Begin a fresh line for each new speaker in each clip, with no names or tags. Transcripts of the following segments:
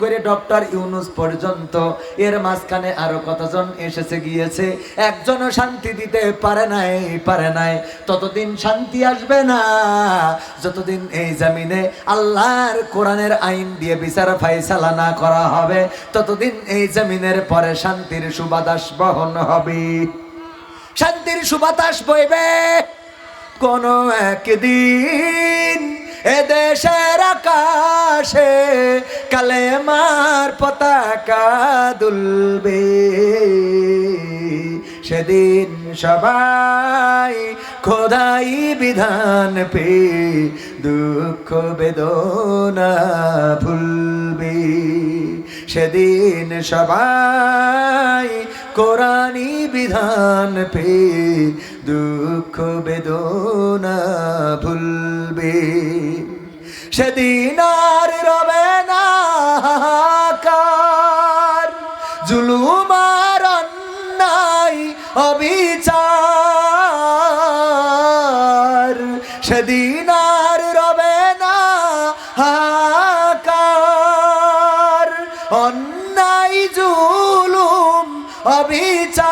করে ডক্টর ইউনুস পর্যন্ত, এর মাঝখানে আরো কতজন এসেছে গিয়েছে, একজনও শান্তি দিতে পারে নাই। ততদিন শান্তি আসবে না যতদিন এই জমিনে আল্লাহর কোরআনের আইন দিয়ে বিচার ফায়সালা না করা হবে, ততদিন এই জমিনের পরে শান্তির সুবাতাস বহন হবে, শান্তির সুবাতাস বইবে। কোন একদিন এদেশের আকাশে কালেমার পতাকা দুলবে, সেদিন সবাই খোদাই বিধান পে দুঃখ বেদনা ভুলবে, সেদিন সবাই কোরআনী বিধান পে দুঃখ বেদনা ভুলবে, সেদিন আর রবে না হাহাকার, জুলুম আর অন্যায় অবিচার, সেদিন আর রবে না হাহাকার, অন্যায় জুলুম অবিচার,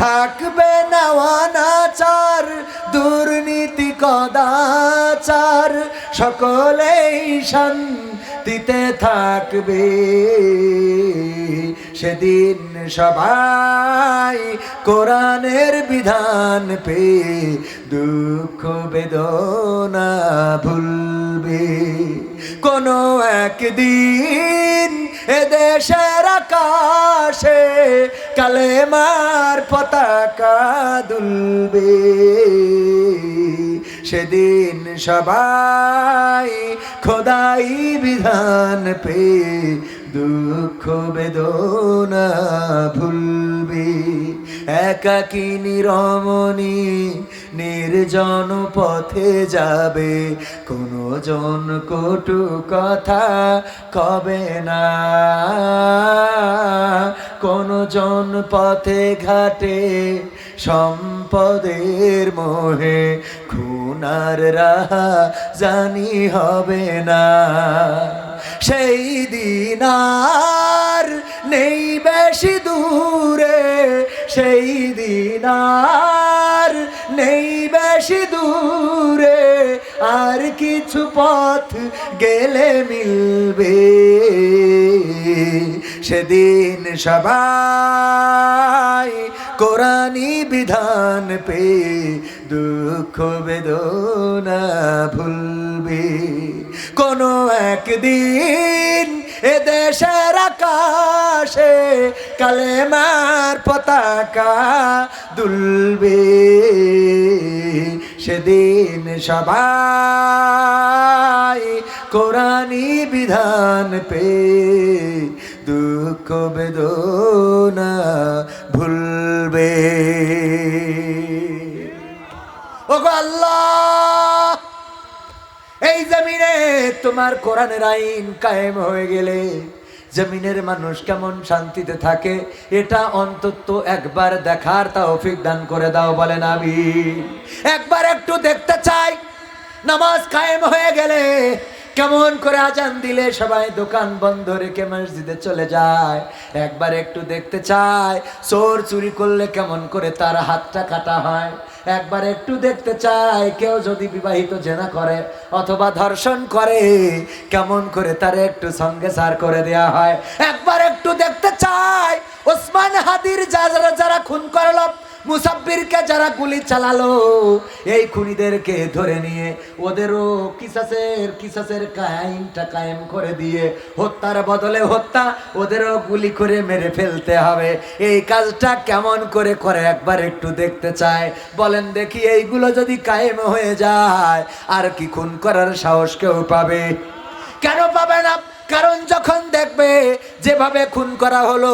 থাকবে না অনাচার দুর্নীতি কদাচার, সকলেই শান্তিতে থাকবে, সেদিন সবাই কোরআনের বিধান পে দুঃখ বেদনা ভুলবে। কোন একদিন এদেশের আকাশে কালেমার পতাকা দুলবে, সেদিন সবাই খোদাই বিধান পে দুঃখ বেদনা ভুলবে, একাকিনী রমণী নির্জন পথে যাবে, কোনো জন কটু কথা কবে না, কোন জন পথে ঘাটে সম্পদের মোহে খুনার রাহা জানি হবে না, সেই দিন আর নেই বেশি দূরে, সেই দিন আর নেই বেশি দূরে, আর কিছু পথ গেলে মিলবে, সেদিন সবাই কোরআনী বিধান পে দুঃখ বেদনা ভুলবে। কোন একদিন এদেশের আকাশে কালেমার পতাকা দুলবে, সেদিন সবাই কোরআনী বিধান পে দুঃখ বেদনা ভুলবে। ওগো আল্লাহ, এই জমিনে তোমার কোরআনের আইন কায়েম হয়ে গেলে জমিনের মানুষ কেমন শান্তিতে থাকে, এটা অন্তত একবার দেখার তৌফিক দান করে দাও, বলেন আমিন। একবার একটু দেখতে চাই নামাজ কায়েম হয়ে গেলে কেমন করে আজান দিলে সবাই দোকান বন্ধ রেখে মসজিদে চলে যায়, একবার একটু দেখতে চাই চোর চুরি করলে কেমন করে তার হাতটা কাটা হয়, একবার একটু দেখতে চাই কেউ যদি বিবাহিত জেনা করে অথবা ধর্ষণ করে কেমন করে তার একটু সঙ্গে সার করে দেয়া হয়, একবার একটু দেখতে চাই ওসমান হাদির যারা খুন করলো, মুসাব্বিরকে যারা গুলি চালালো, এই খুনিদেরকে ধরে নিয়ে ওদেরও কিসাসের আইনটা কায়েম করে দিয়ে হত্যার বদলে হত্যা, ওদেরও গুলি করে মেরে ফেলতে হবে। এই কাজটা কেমন করে করে একবার একটু দেখতে চায়, বলেন দেখি। এইগুলো যদি কায়েম হয়ে যায় আর কি খুন করার সাহস কেউ পাবে? কেন পাবে না? কারণ যখন দেখবে যেভাবে খুন করা হলো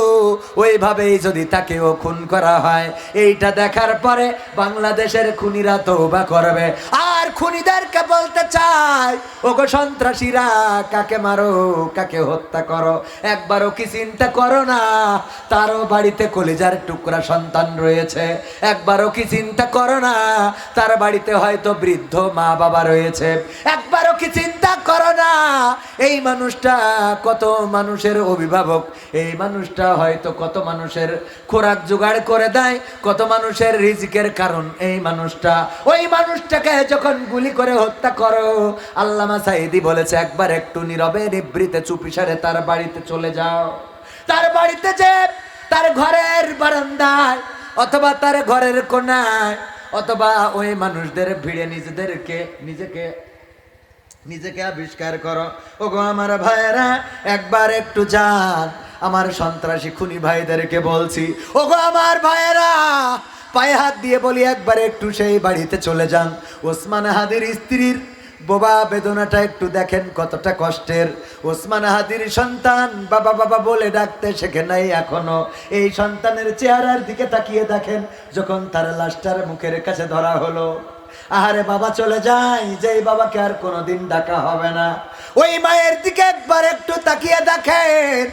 ওইভাবেই যদি তাকেও খুন করা হয়, এইটা দেখার পরে বাংলাদেশের খুনিরা তওবা করবে। আর খুনিদেরকে বলতে চাই, ওগো সন্ত্রাসীরা, কাকে মারো, কাকে হত্যা করো, একবারও কি চিন্তা করো না তারও বাড়িতে কলিজার টুকরা সন্তান রয়েছে? একবারও কি চিন্তা করো না তার বাড়িতে হয়তো বৃদ্ধ মা বাবা রয়েছে? একবারও কি চিন্তা করো না এই মানুষটা কত মানুষের অভিভাবক, এই মানুষটা হয়তো কত মানুষের খোরাক জোগাড় করে দেয়, কত মানুষের রিজিকের কারণ এই মানুষটা। ওই মানুষটাকে যখন গুলি করে হত্যা করো, আল্লামা সাঈদী বলেছে একবার একটু নীরবে নিভৃতে চুপিসারে তার বাড়িতে চলে যাও। তার বাড়িতে যে তার ঘরের বারান্দায় অথবা তার ঘরের কোণায় অথবা ওই মানুষদের ভিড়ে নিজেকে আবিষ্কার করো। ওগো আমার ভাইয়েরা, একবার একটু যান, আমার সন্ত্রাসী খুনি ভাইদেরকে বলছি, ওগো আমার ভাইয়েরা, পায়ে হাত দিয়ে বলি একবার একটু সেই বাড়িতে চলে যান। ওসমান হাদির স্ত্রীর বোবা বেদনাটা একটু দেখেন কতটা কষ্টের। ওসমান হাদির সন্তান বাবা বাবা বলে ডাকতে শেখে নাই এখনো। এই সন্তানের চেহারার দিকে তাকিয়ে দেখেন যখন তার লাশটার মুখের কাছে ধরা হলো। আহারে বাবা চলে যায়, যেই বাবাকে আর কোনোদিন ডাকা হবে না। ওই মায়ের দিকে একবার একটু তাকিয়ে দেখেন,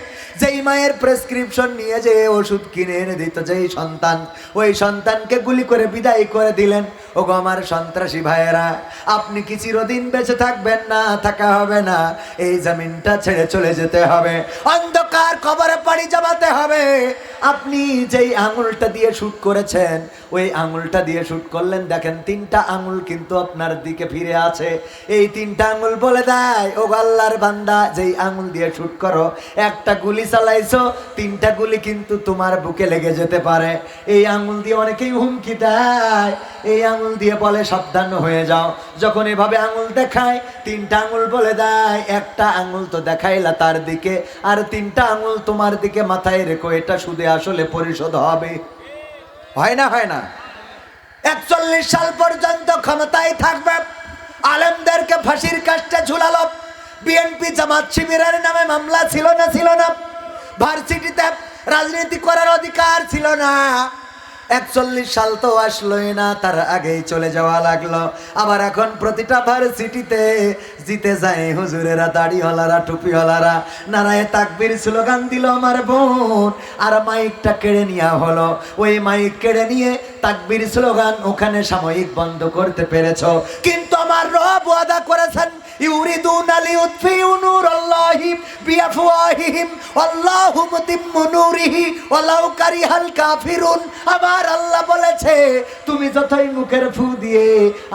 যেই মায়ের প্রেসক্রিপশন নিয়ে যে ওষুধ কিনে এনে দিত যেই সন্তান, ওই সন্তানকে গুলি করে বিদায় করে দিলেন। ওগো আমার সন্ত্রাসী ভাইয়েরা, আপনি কি চিরদিন বেঁচে থাকবেন না? থাকা হবে না, এই জমিনটা ছেড়ে চলে যেতে হবে, অন্ধকার কবরে পাড়ি জমাতে হবে। আপনি যেই আঙুলটা দিয়ে শুট করেছেন, ওই আঙুলটা দিয়ে শুট করলেন, দেখেন 3টা আঙুল কিন্তু আপনার দিকে ফিরে আছে। এই 3টা আঙুল বলে দেয়, ও আল্লাহর বান্দা, যেই আঙুল দিয়ে শুট করো, একটা গুলি চালাইছো, 3টা গুলি কিন্তু তোমার বুকে লেগে যেতে পারে। এই আঙুল দিয়ে অনেকেই হুমকি দেয়, এই আঙুল দিয়ে বলে সাবধান হয়ে যাও। যখন এভাবে আঙুল দেখায়, 3টা আঙুল বলে দেয়, একটা আঙুল তো দেখাইলা তার দিকে, আর 3টা আঙুল তোমার দিকে, মাথায় রেখো এটা সুদে আসলে পরিশোধ হবে। হয় না? হয় না? 41 সাল পর্যন্ত ক্ষমতায় থাকবে, আলেমদেরকে ফাঁসির কাস্টে ঝুলালো। বিএনপি জামাত শিবিরের নামে মামলা ছিল না? ভার্সিটিতে রাজনীতি করার অধিকার ছিল না। 41 সাল তো আসলোই না, তার আগেই চলে যাওয়া লাগলো। আবার এখন প্রতিটা ভার্সিটিতে জিতে যায় হুজুরেরা, দাড়িওয়ালারা, টুপিওয়ালারা নারায়ে তাকবীর স্লোগান দিল আমার বোন, আর মাইকটা কেড়ে নেওয়া হলো। ওই মাইক কেড়ে নিয়ে তাকবীর স্লোগান ওখানে সাময়িক বন্ধ করতে পেরেছো, কিন্তু আমার রব ওয়াদা করেছেন, ইউরিদুনা লিউতফিউ নূরাল্লাহি বিআফওয়াহিহিম আল্লাহু মুতিম্মু নূরিহি ওয়ালাউ কারিহাল কাফিরুন। আমার আল্লাহ বলেছে, তুমি যতই মুখের ফু দিয়ে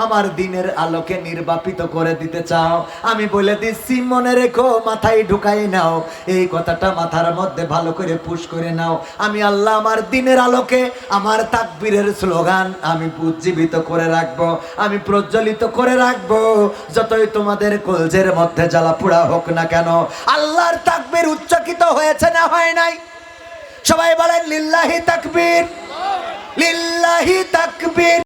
আমার দ্বীনের আলোকে নির্বাপিত করে দিতে চাও, আমি বলে দিচ্ছি, মনে রেখো, মাথায় ঢুকাই নাও, এই কথাটা মাথার মধ্যে ভালো করে পুশ করে নাও। আমি আল্লাহ আমার দ্বীনের আলোকে, আমার তাকবীরের স্লোগান আমি উজ্জীবিত করে রাখবো, আমি প্রজ্বলিত করে রাখবো, যতই তোমাদের কলজের মধ্যে জ্বালা পোড়া হোক না কেন। আল্লাহর তাকবীর উচ্চাকিত হয়েছে না হয় নাই? সবাই বলেন লিল্লাহি তাকবীর, লিল্লাহি তাকবীর।